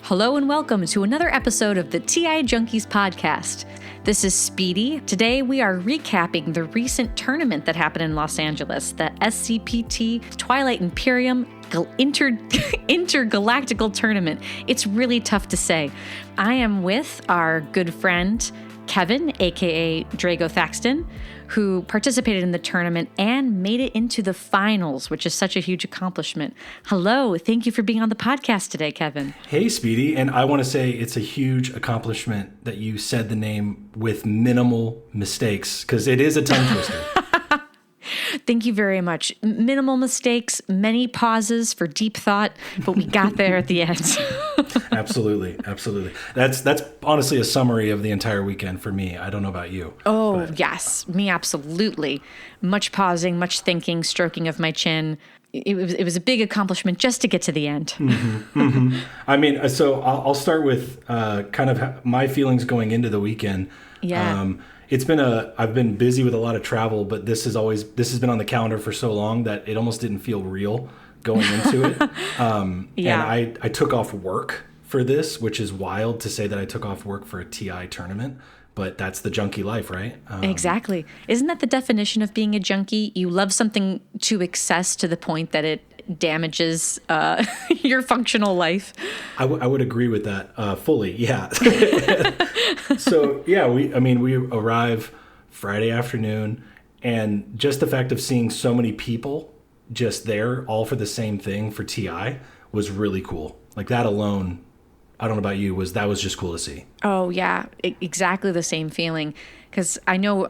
Hello and welcome to another episode of the TI Junkies podcast. This is Speedy. Today we are recapping the recent tournament that happened in Los Angeles, the SCPT Twilight Imperium Intergalactical tournament. It's really tough to say. I am with our good friend Kevin, aka Drago Thaxton, who participated in the tournament and made it into the finals, which is such a huge accomplishment. Hello, thank you for being on the podcast today, Kevin. Hey, Speedy, and I want to say it's a huge accomplishment that you said the name with minimal mistakes, because it is a tongue twister. Thank you very much. Minimal mistakes, many pauses for deep thought, but we got there at the end. Absolutely. That's honestly a summary of the entire weekend for me. I don't know about you. Oh, yes, me absolutely. Much pausing, much thinking, stroking of my chin. It was a big accomplishment just to get to the end. I mean, so I'll start with kind of my feelings going into the weekend. Yeah. I've been busy with a lot of travel, but this has been on the calendar for so long that it almost didn't feel real going into it. Yeah. And I took off work for this, which is wild to say that I took off work for a TI tournament, but that's the junkie life, right? Exactly. Isn't that the definition of being a junkie? You love something to excess to the point that it damages your functional life. I would agree with that fully. Yeah. So yeah, we arrive Friday afternoon, and just the fact of seeing so many people just there, all for the same thing for TI, was really cool. Like that alone, I don't know about you, that was just cool to see. Oh yeah, exactly the same feeling. Because I know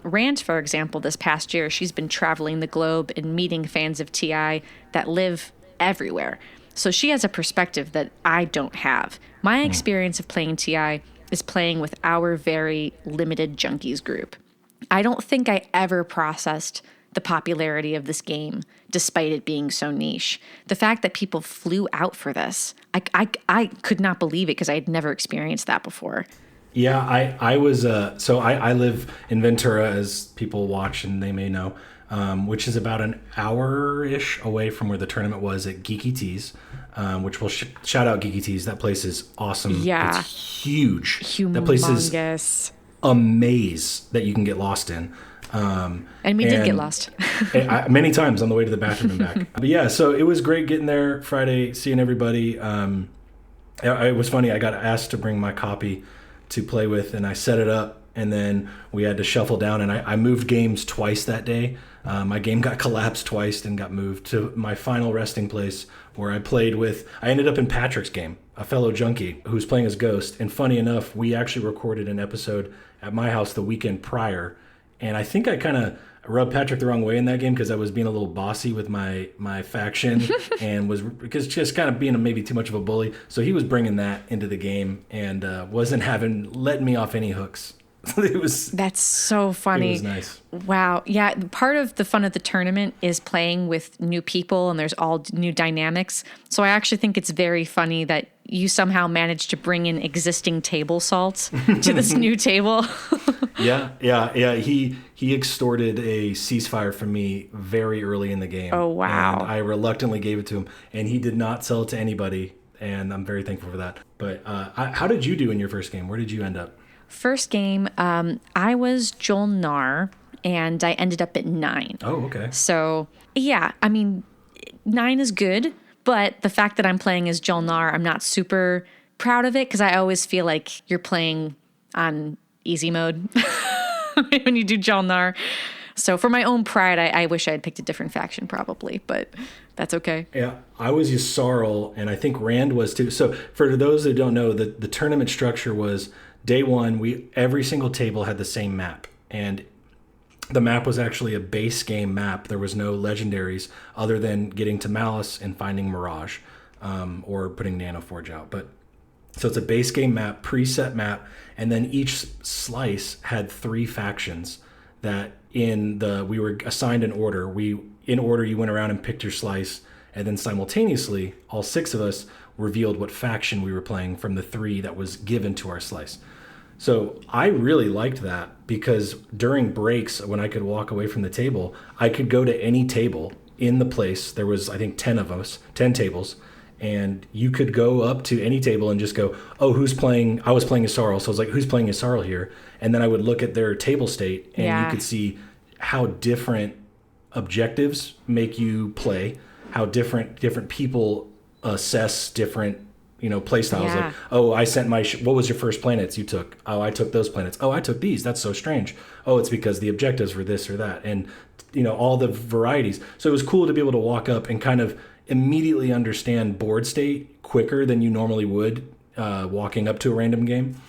Rand, for example, this past year, she's been traveling the globe and meeting fans of TI that live everywhere. So she has a perspective that I don't have. My experience of playing TI is playing with our very limited junkies group. I don't think I ever processed the popularity of this game, despite it being so niche. The fact that people flew out for this, I could not believe it because I had never experienced that before. Yeah, I live in Ventura, as people watch and they may know, which is about an hour-ish away from where the tournament was at Geeky Teas, which we'll shout out Geeky Teas. That place is awesome. Yeah. It's huge. Humongous. That place is a maze that you can get lost in. And we did get lost. Many times on the way to the bathroom and back. But yeah, so it was great getting there Friday, seeing everybody. It was funny. I got asked to bring my copy to play with, and I set it up, and then we had to shuffle down, and I moved games twice that day. My game got collapsed twice and got moved to my final resting place, where I ended up in Patrick's game, a fellow junkie who's playing as Ghost. And funny enough, we actually recorded an episode at my house the weekend prior, and I think I kind of rubbed Patrick the wrong way in that game because I was being a little bossy with my faction and was just kind of being maybe too much of a bully. So he was bringing that into the game and wasn't letting me off any hooks. That's so funny. It was nice. Wow. Yeah. Part of the fun of the tournament is playing with new people, and there's all new dynamics. So I actually think it's very funny that you somehow managed to bring in existing table salts to this new table. Yeah. He extorted a ceasefire from me very early in the game. Oh, wow. And I reluctantly gave it to him, and he did not sell it to anybody, and I'm very thankful for that. But how did you do in your first game? Where did you end up? First game, I was Jolnar, and I ended up at 9. Oh, okay. So, yeah, I mean, 9 is good, but the fact that I'm playing as Jolnar, I'm not super proud of it because I always feel like you're playing on easy mode when you do Jolnar. So for my own pride, I wish I had picked a different faction probably, but that's okay. Yeah, I was Yssarl, and I think Rand was too. So for those that don't know, the tournament structure was day one, every single table had the same map, and the map was actually a base game map. There was no legendaries other than getting to Malice and finding Mirage, or putting Nanoforge out. But so it's a base game map, preset map, and then each slice had 3 factions that we were assigned an order. In order, you went around and picked your slice, and then simultaneously, all 6 of us revealed what faction we were playing from the 3 that was given to our slice. So I really liked that because during breaks, when I could walk away from the table, I could go to any table in the place. There was, I think, 10 of us, 10 tables, And you could go up to any table and just go, oh, who's playing? I was playing Yssaril, so I was like, who's playing Yssaril here? And then I would look at their table state, and you could see how different objectives make you play, how different people assess different play styles. Like, oh, I sent what was your first planets you took? Oh, I took those planets. Oh, I took these. That's so strange. Oh, it's because the objectives were this or that, and all the varieties. So it was cool to be able to walk up and kind of immediately understand board state quicker than you normally would walking up to a random game.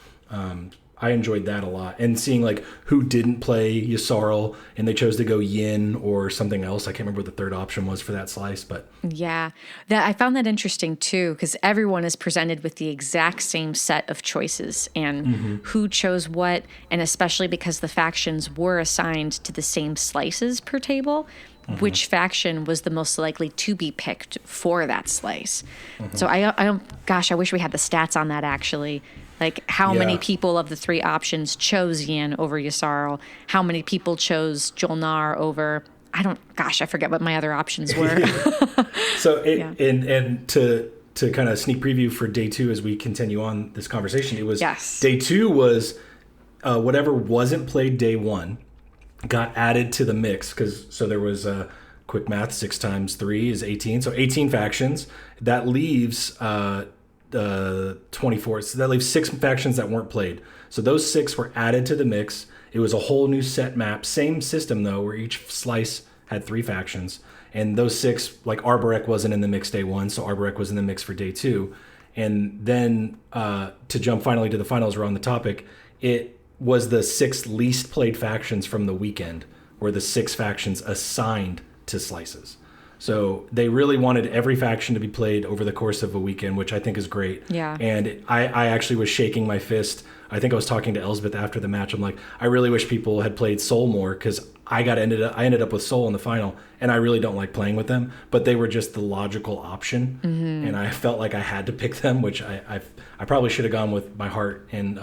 I enjoyed that a lot, and seeing like who didn't play Yssaril and they chose to go Yin or something else. I can't remember what the third option was for that slice, but yeah, I found that interesting too, because everyone is presented with the exact same set of choices and who chose what, and especially because the factions were assigned to the same slices per table. Which faction was the most likely to be picked for that slice? So I wish we had the stats on that actually. Like how many people of the three options chose Yin over Yssaril? How many people chose Jolnar over? I forget what my other options were. So and to kind of sneak preview for day 2 as we continue on this conversation, it was day 2 was whatever wasn't played day 1 got added to the mix, so there was quick math, 6 times 3 is 18, so 18 factions. That leaves 24, so that leaves 6 factions that weren't played. So those 6 were added to the mix. It was a whole new set map, same system though, where each slice had 3 factions, and those 6, like Arborek wasn't in the mix day 1, so Arborek was in the mix for day 2. And then to jump finally to the finals, we're on the topic, it was the 6 least played factions from the weekend, were the 6 factions assigned to slices. So they really wanted every faction to be played over the course of a weekend, which I think is great. Yeah. And I actually was shaking my fist. I think I was talking to Elsbeth after the match. I'm like, I really wish people had played Soul more, because I ended up with Soul in the final, and I really don't like playing with them, but they were just the logical option, and I felt like I had to pick them, which I probably should have gone with my heart and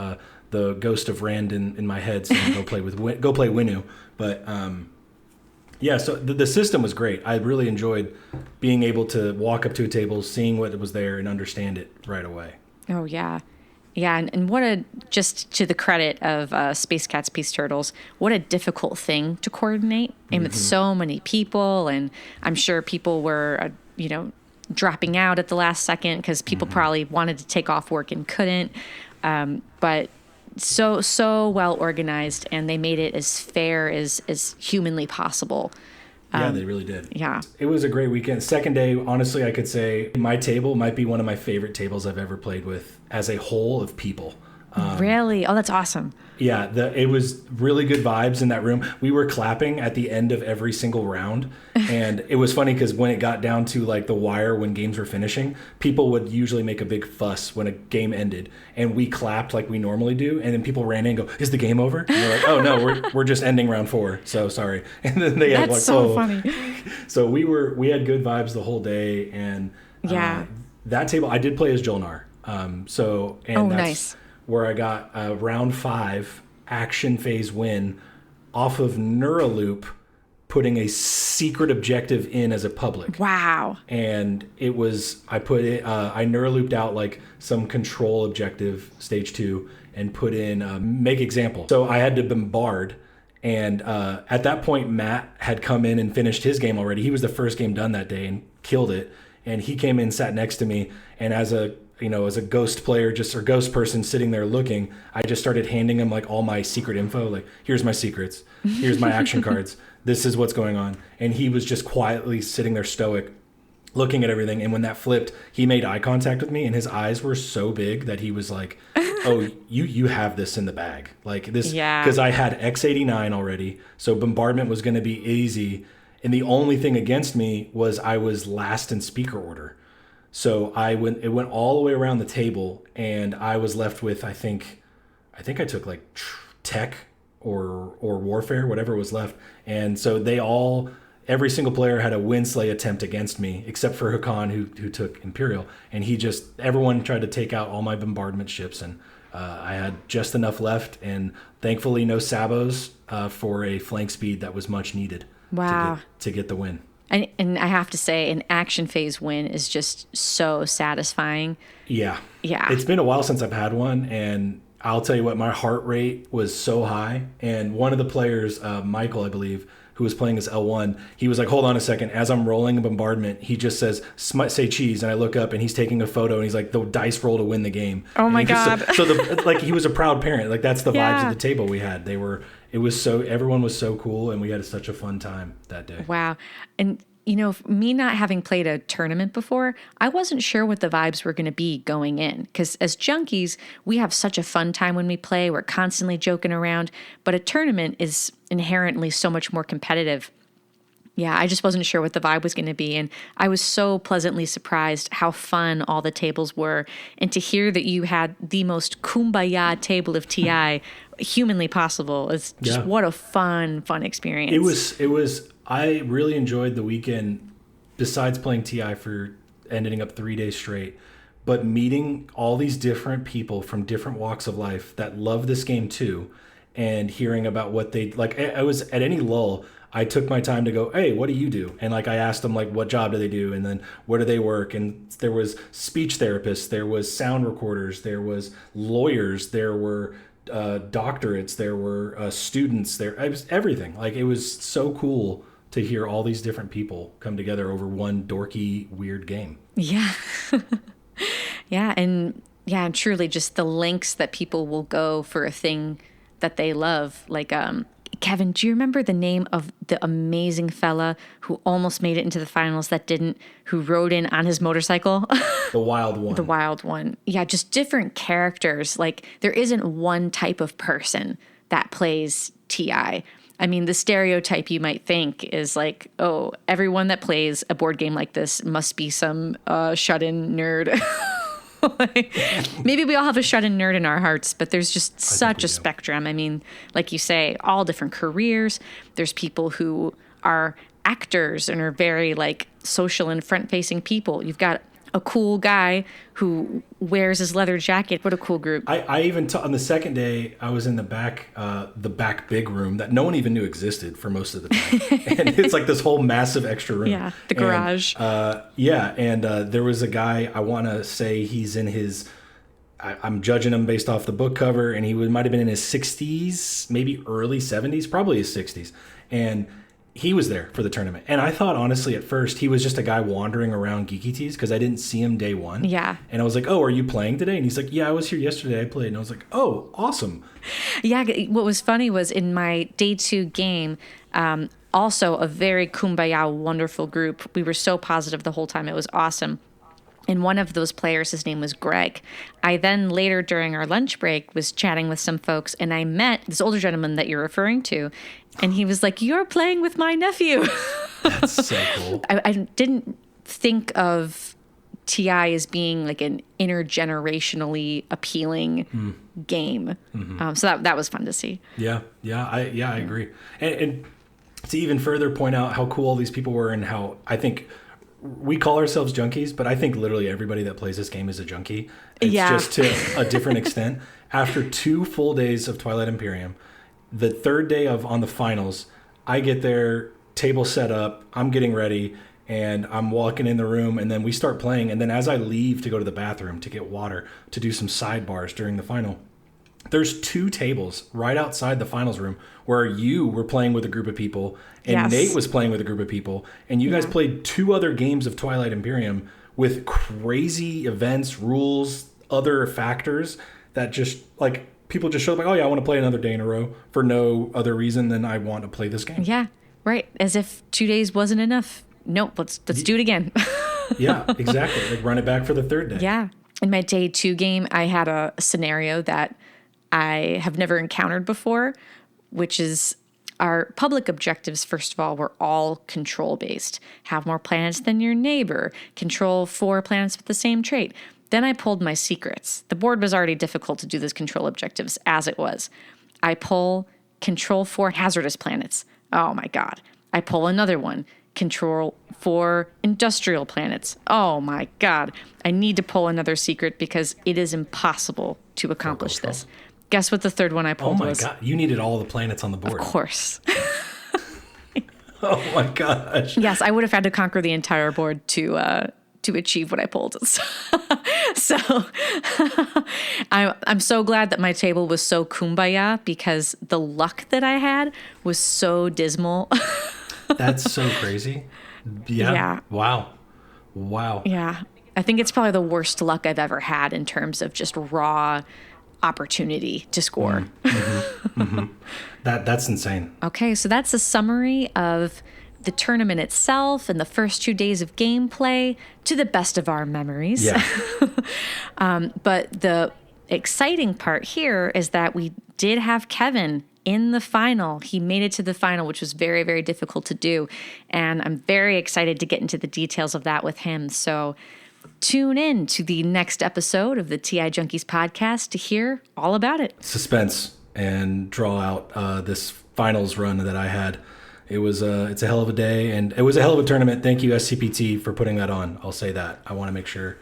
the ghost of Rand in my head, saying go play Winnu. But so the system was great. I really enjoyed being able to walk up to a table, seeing what was there, and understand it right away. Oh yeah. Yeah, and just to the credit of Space Cats, Peace Turtles, what a difficult thing to coordinate, and with so many people, and I'm sure people were, dropping out at the last second because people probably wanted to take off work and couldn't, but so well organized, and they made it as fair as humanly possible. Yeah, they really did. Yeah. It was a great weekend. Second day, honestly, I could say my table might be one of my favorite tables I've ever played with as a whole of people. Really? Oh, that's awesome. Yeah, it was really good vibes in that room. We were clapping at the end of every single round. And it was funny because when it got down to like the wire when games were finishing, people would usually make a big fuss when a game ended. And we clapped like we normally do. And then people ran in and go, is the game over? And we're like, oh no, we're just ending round 4. So sorry. And then they had That's so funny. So we had good vibes the whole day. And that table, I did play as Jolnar. That's nice. Where I got a round 5 action phase win off of Neuraloop, putting a secret objective in as a public. Wow. And it was, I Neuralooped out like some control objective, stage 2, and put in make example. So I had to bombard. And at that point, Matt had come in and finished his game already. He was the first game done that day and killed it. And he came in, sat next to me, and as a ghost player, or ghost person sitting there looking, I just started handing him like all my secret info. Like, here's my secrets. Here's my action cards. This is what's going on. And he was just quietly sitting there stoic, looking at everything. And when that flipped, he made eye contact with me, and his eyes were so big that he was like, oh, you have this in the bag. Like this, because I had X89 already. So bombardment was going to be easy. And the only thing against me was I was last in speaker order. So it went all the way around the table, and I was left with, I think I took like tech or warfare, whatever was left. And so every single player had a Winslay attempt against me, except for Hakan, who took Imperial. And everyone tried to take out all my bombardment ships, and I had just enough left, and thankfully no sabos for a flank speed that was much needed. Wow. To get the win. And I have to say, an action phase win is just so satisfying. Yeah. Yeah. It's been a while since I've had one, and I'll tell you what, my heart rate was so high. And one of the players, Michael, I believe, who was playing as L1, he was like, hold on a second. As I'm rolling a bombardment, he just says, say cheese. And I look up and he's taking a photo and he's like, the dice roll to win the game. Oh my God. Like he was a proud parent. Like that's the vibes at the table we had. Everyone was so cool, and we had such a fun time that day. Wow. And me not having played a tournament before, I wasn't sure what the vibes were going to be going in. Because as junkies, we have such a fun time when we play. We're constantly joking around. But a tournament is inherently so much more competitive. Yeah, I just wasn't sure what the vibe was going to be. And I was so pleasantly surprised how fun all the tables were. And to hear that you had the most kumbaya table of TI humanly possible is just what a fun experience. It was. I really enjoyed the weekend, besides playing TI for ending up 3 days straight, but meeting all these different people from different walks of life that love this game too, and hearing about what they like. I was at any lull, I took my time to go, hey, what do you do? And like I asked them, like, what job do they do? And then where do they work? And there was speech therapists, there was sound recorders, there was lawyers, there were doctorates, there were students, it was everything. Like it was so cool to hear all these different people come together over one dorky, weird game. Yeah. And truly just the lengths that people will go for a thing that they love. Like, Kevin, do you remember the name of the amazing fella who almost made it into the finals that didn't, who rode in on his motorcycle? The wild one. The wild one. Yeah, just different characters. Like, there isn't one type of person that plays TI. I mean, the stereotype you might think is like, oh, everyone that plays a board game like this must be some shut-in nerd. Maybe we all have a shut-in nerd in our hearts, but there's just such a spectrum. I mean, like you say, all different careers. There's people who are actors and are very like social and front-facing people. You've got a cool guy who wears his leather jacket. What a cool group. I even on the second day, I was in the back big room that no one even knew existed for most of the time. And it's like this whole massive extra room. Yeah, the garage. And there was a guy, I want to say he's in his, I'm judging him based off the book cover, and he might have been in his 60s, maybe early 70s, probably his 60s. And he was there for the tournament. And I thought, honestly, at first, he was just a guy wandering around Geeky Tees because I didn't see him day one. Yeah. And I was like, oh, are you playing today? And he's like, yeah, I was here yesterday. I played. And I was like, oh, awesome. Yeah. What was funny was in my day 2 game, also a very kumbaya, wonderful group. We were so positive the whole time. It was awesome. And one of those players, his name was Greg. I then later during our lunch break was chatting with some folks, and I met this older gentleman that you're referring to. And he was like, you're playing with my nephew. That's so cool. I didn't think of TI as being like an intergenerationally appealing game. Mm-hmm. So that was fun to see. Yeah, I agree. And to even further point out how cool all these people were, and how I think we call ourselves junkies, but I think literally everybody that plays this game is a junkie. It's just to a different extent. After 2 full days of Twilight Imperium, the third day on the finals, I get there, table set up, I'm getting ready, and I'm walking in the room, and then we start playing. And then as I leave to go to the bathroom to get water, to do some sidebars during the final, there's 2 tables right outside the finals room where you were playing with a group of people, and Nate was playing with a group of people, and you guys played 2 other games of Twilight Imperium with crazy events, rules, other factors that just like people just show up like, oh yeah, I want to play another day in a row for no other reason than I want to play this game. Yeah, right. As if 2 days wasn't enough. Nope, let's do it again. Yeah, exactly. Like run it back for the third day. Yeah. In my day 2 game, I had a scenario that I have never encountered before, which is our public objectives, first of all, were all control-based. Have more planets than your neighbor. Control 4 planets with the same trait. Then I pulled my secrets. The board was already difficult to do those control objectives as it was. I pull control 4 hazardous planets. Oh my God. I pull another one. Control 4 industrial planets. Oh my God. I need to pull another secret because it is impossible to accomplish this. Guess what the third one I pulled was? Oh my God. You needed all the planets on the board. Of course. Oh my gosh. Yes, I would have had to conquer the entire board to achieve what I pulled. So I'm so glad that my table was so kumbaya, because the luck that I had was so dismal. That's so crazy. Yeah. Wow. Yeah. I think it's probably the worst luck I've ever had in terms of just raw opportunity to score. That's insane. Okay, so that's a summary of the tournament itself and the first 2 days of gameplay to the best of our memories. Yeah. But the exciting part here is that we did have Kevin in the final. He made it to the final, which was very, very difficult to do. And I'm very excited to get into the details of that with him. So tune in to the next episode of the TI Junkies podcast to hear all about it. Suspense, and draw out this finals run that I had. It's a hell of a day, and it was a hell of a tournament. Thank you, SCPT, for putting that on. I'll say that. I want to make sure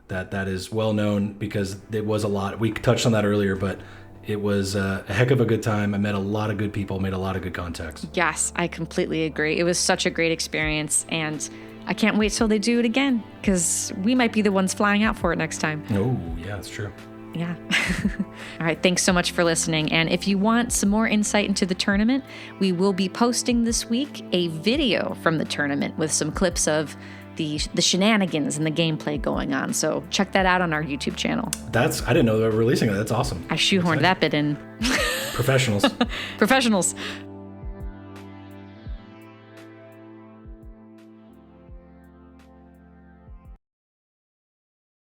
that is well known, because it was a lot. We touched on that earlier, but it was a heck of a good time. I met a lot of good people, made a lot of good contacts. Yes, I completely agree. It was such a great experience, and I can't wait till they do it again, because we might be the ones flying out for it next time. Oh, yeah, that's true. Yeah. All right. Thanks so much for listening. And if you want some more insight into the tournament, we will be posting this week a video from the tournament with some clips of the shenanigans and the gameplay going on. So check that out on our YouTube channel. I didn't know they were releasing it. That's awesome. I shoehorned that bit in. Professionals. Professionals.